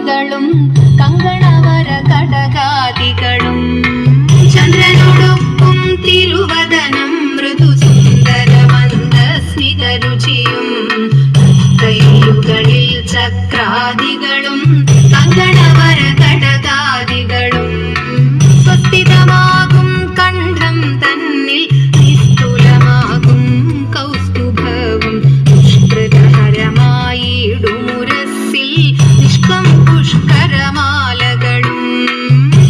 ചക്രാദികളും കങ്കണവര കടകാദികളും ചന്ദ്രനോടൊപ്പം തിരുവദനം മൃദു സുന്ദര മന്ദസ്മിതരുചിയും കൈകളിൽ ചക്രാദികളും കങ്കണവര കടകാദികളും സ്വസ്ഥിതമാകും കണ്ഠം തന്നിൽ നിസ്തുലമാകും കൗസ്തുഭവും ദുഷ്കൃതഹരമായിടുമുരസ്സിൽ നിഷ്കം പുഷ്കരമാലകളും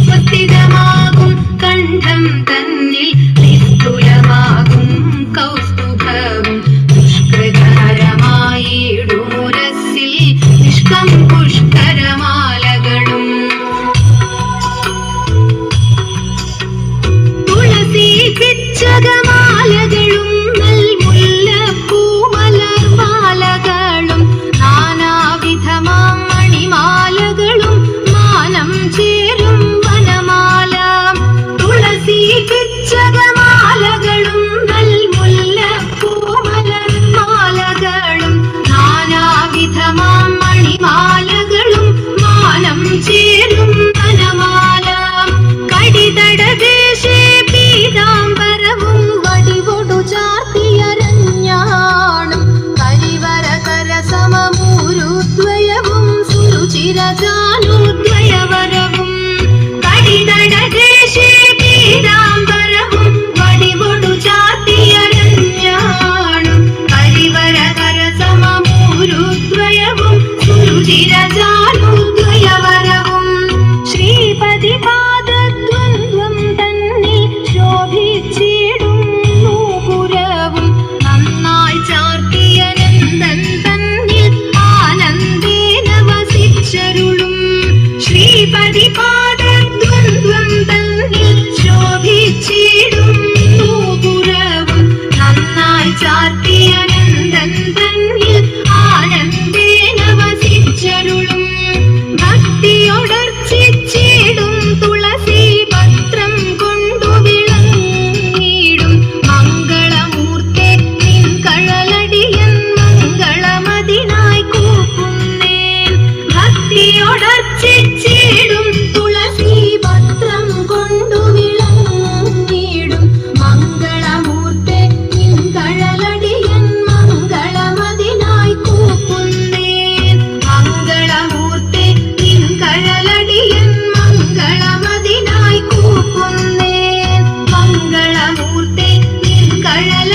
സ്വസ്ഥിതമാകും കണ്ഠം തന്നിൽ നിസ്തുലമാകും കൗസ്തുഭവും ദുഷ്കൃതഹരമായിടുമുരസ്സിൽ നിഷ്കം പുഷ്കരമാലകളും തുളസി പിച്ചകമാലകളും നൽമുല്ലപ്പൂമലർമാലകളും നാനാവിധമാം മണിമാലകളും മാനം ചേരും വനമാല തുളസി പിച്ചകമാലകളും നൽമുല്ലപ്പൂമലർമാലകളും നാനാവിധമാം മണിമാലകളും മാനം ചേരും വനമാല കടിതടദേശേ പീതാംബരവും വടിവൊടു ചാർത്തിയരഞ്ഞാണും കരിവരകര സമമൂരുദ്വയവും സുരുചിരജാനുദ്വയവരവും കടിതടദേശേ പീതാംബരവും വടിവൊടു ചാർത്തിയരഞ്ഞാണും കരിവരകര സമമൂരുദ്വയവും സുരുചിരജാനുദ്വയവരവും ശ്രീപതി പാദദ്വന്ദ്വം തന്നിൽ ശോഭിച്ചിടും നൂപുരവും നന്നായി ചാർത്തിയ നന്ദൻ തന്നിൽ ആനന്ദേന വസിച്ചരുളും ശ്രീപതി പാദദ്വന്ദ്വം തന്നിൽ ശോഭിച്ചിടും നൂപുരവും നന്നായി ചാർത്തിയ നന്ദൻ തന്നിൽ ആനന്ദേന വസിച്ചരുളും ഭക്തിയൊടർച്ചിച്ചിടും തുളസി പത്രം കൊണ്ടു വിളങ്ങിടും മംഗളമൂർത്തെ നിൻ കഴലടിയൻ മംഗളമതിനായി കൂപ്പുന്നേൻ ഭക്തിയൊടർച്ചിച്ചിടും തുളസി പത്രം കൊണ്ടു വിളങ്ങിടും മംഗളമൂർത്തെ നിൻ കഴലടിയൻ മംഗളമതിനായി കൂപ്പുന്നേൻ മംഗളമൂർത്തെ നിൻ കഴലടിയൻ മംഗളമതിനായി കൂപ്പുന്നേൻ മംഗളമൂർത്തെ നിൻ കഴല